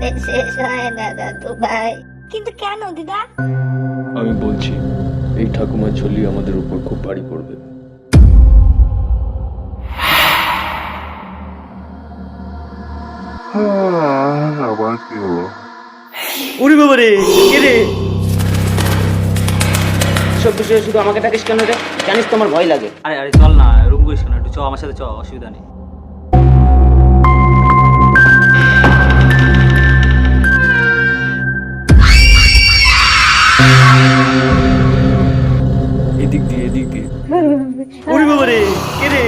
মানে শেষ হয় না দাদু ভাই। কিন্তু কেন দিদা? আমি বলছি এই ঠাকুমার ঝুলি আমাদের উপর খুব ভারী পড়বে। আবার কি হলো? উড়ি বাবা রে, কে রে? সব বিষয়ে শুধু আমাকে ডাকিস কেন রে? জানিস তো আমার ভয় লাগে। আরে আরে চল না, রুম করিস না, একটু চ আমার সাথে, চ, অসুবিধা নেই। এদিক দিয়ে এদিক দিয়ে। উড়ি বাবা রে, কে রে?